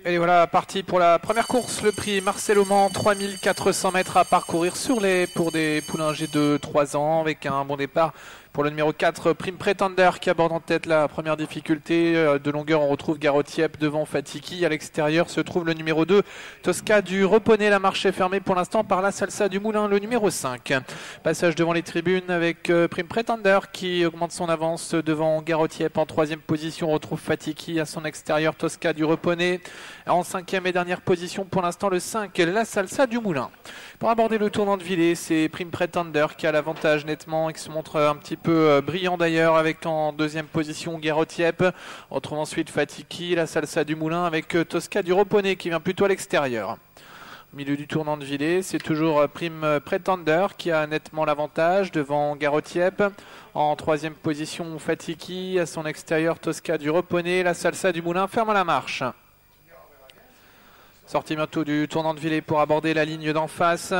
Et voilà, parti pour la première course, le prix Marcel Auman, 3400 mètres à parcourir pour des poulains âgés de 3 ans, avec un bon départ pour le numéro 4, Prime Pretender, qui aborde en tête la première difficulté. De longueur, on retrouve Garotiep devant Fatiki. À l'extérieur se trouve le numéro 2, Tosca du Reponey. La marche est fermée pour l'instant par la Salsa du Moulin, le numéro 5. Passage devant les tribunes avec Prime Pretender qui augmente son avance devant Garotiep. En 3e position, on retrouve Fatiki. À son extérieur, Tosca du Reponey. En 5e et dernière position pour l'instant, le 5, la Salsa du Moulin. Pour aborder le tournant de Villers, c'est Prime Pretender qui a l'avantage nettement et qui se montre un petit peu brillant d'ailleurs, avec en 2e position Garotiep. On retrouve ensuite Fatiki, la Salsa du Moulin, avec Tosca du Reponey qui vient plutôt à l'extérieur. Au milieu du tournant de Villers, c'est toujours Prime Pretender qui a nettement l'avantage devant Garotiep. En 3e position, Fatiki, à son extérieur Tosca du Reponey, la Salsa du Moulin ferme la marche. Sortie bientôt du tournant de Villers pour aborder la ligne d'en face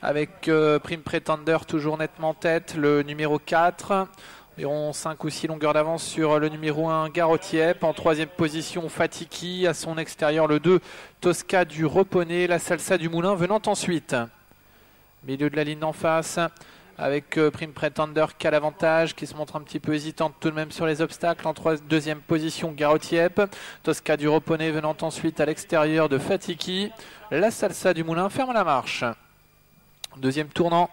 avec Prime Pretender toujours nettement en tête, le numéro 4. Environ 5 ou 6 longueurs d'avance sur le numéro 1, Garotiep. En 3e position, Fatiki. À son extérieur, le 2, Tosca du Reponey. La Salsa du Moulin venant ensuite. Milieu de la ligne d'en face avec Prime Pretender qui a l'avantage, qui se montre un petit peu hésitante tout de même sur les obstacles. En 2e position, Garotiep. Tosca du Reponey venant ensuite à l'extérieur de Fatiki. La Salsa du Moulin ferme la marche. 2e tournant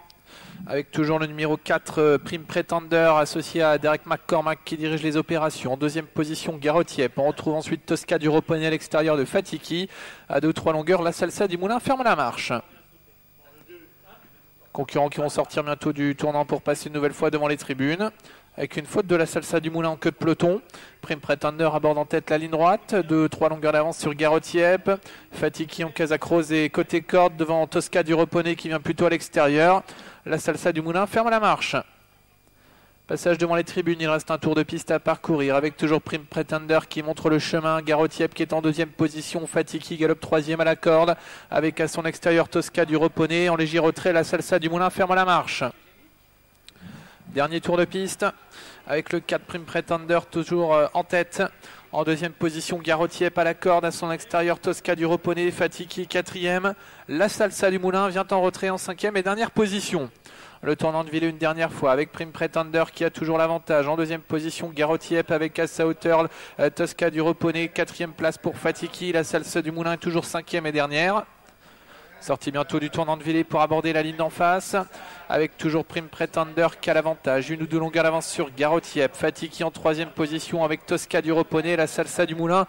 avec toujours le numéro 4, Prime Pretender, associé à Derek McCormack qui dirige les opérations. En 2e position, Garotiep. On retrouve ensuite Tosca du Reponey à l'extérieur de Fatiki. À 2 ou 3 longueurs, la Salsa du Moulin ferme la marche. Concurrents qui vont sortir bientôt du tournant pour passer une nouvelle fois devant les tribunes. Avec une faute de la Salsa du Moulin en queue de peloton. Prime Pretender aborde en tête la ligne droite. 2-3 longueurs d'avance sur Garotiep. Fatiki en Casacrose et côté corde devant Tosca du Reponey qui vient plutôt à l'extérieur. La Salsa du Moulin ferme la marche. Passage devant les tribunes, il reste un tour de piste à parcourir avec toujours Prime Pretender qui montre le chemin. Garotiep qui est en 2e position. Fatiki galope 3e à la corde avec à son extérieur Tosca du Reponey. En léger retrait, la Salsa du Moulin ferme la marche. Dernier tour de piste avec le 4 Prime Pretender toujours en tête. En 2e position, Garotiep à la corde, à son extérieur Tosca du Reponey. Fatiki 4e. La Salsa du Moulin vient en retrait en 5e et dernière position. Le tournant de Villers une dernière fois avec Prime Pretender qui a toujours l'avantage. En 2e position, Garotiep avec à sa hauteur Tosca du Reponey. 4e place pour Fatiki. La Salsa du Moulin est toujours 5e et dernière. Sortie bientôt du tournant de Villers pour aborder la ligne d'en face avec toujours Prime Pretender qui a l'avantage. 1 ou 2 longueurs d'avance sur Garotiep. Fatiki en 3e position avec Tosca du Reponey. La Salsa du Moulin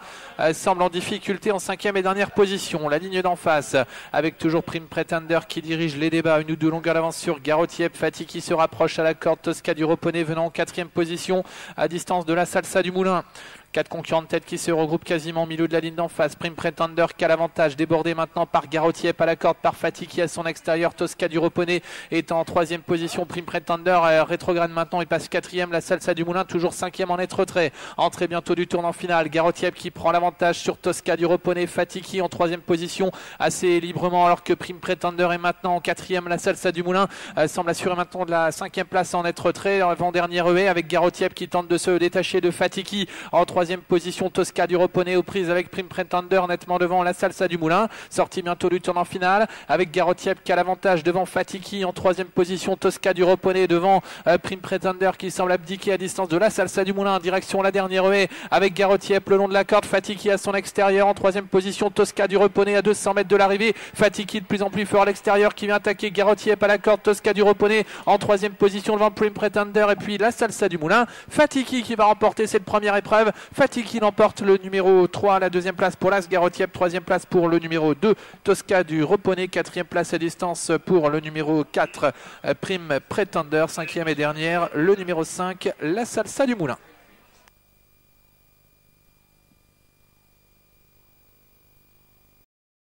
semble en difficulté en 5e et dernière position. La ligne d'en face avec toujours Prime Pretender qui dirige les débats. 1 ou 2 longueurs d'avance sur Garotiep. Fatiki se rapproche à la corde. Tosca du Reponey venant en 4e position à distance de la Salsa du Moulin. 4 concurrents de tête qui se regroupent quasiment au milieu de la ligne d'en face. Prime Pretender qui a l'avantage, débordé maintenant par Garotiep à la corde, par Fatiki à son extérieur. Tosca du Reponey est en 3e position. Prime Pretender rétrograde maintenant et passe 4e. La Salsa du Moulin toujours 5e en net retrait. Entrée bientôt du tournant final. Garotiep qui prend l'avantage sur Tosca du Reponey. Fatiki en 3e position assez librement alors que Prime Pretender est maintenant en 4e. La Salsa du Moulin semble assurer maintenant de la 5e place en net retrait. Avant-dernier relais avec Garotiep qui tente de se détacher de Fatiki en 3e position. Tosca du Reponey aux prises avec Prime Pretender nettement devant la Salsa du Moulin. Sortie bientôt du tournant final avec Garotiep qui a l'avantage devant Fatiki en 3e position. Tosca du Reponey devant Prime Pretender qui semble abdiquer à distance de la Salsa du Moulin en direction la dernière haie avec Garotiep le long de la corde. Fatiki à son extérieur en 3e position. Tosca du Reponey à 200 mètres de l'arrivée. Fatiki de plus en plus fort à l'extérieur qui vient attaquer Garotiep à la corde. Tosca du Reponey en 3e position devant Prime Pretender et puis la Salsa du Moulin. Fatiki qui va remporter cette première épreuve. Fatiki l'emporte, le numéro 3, la 2e place pour l'As Garotiep, 3e place pour le numéro 2, Tosca du Reponey, 4e place à distance pour le numéro 4, Prime Pretender, 5e et dernière, le numéro 5, la Salsa du Moulin.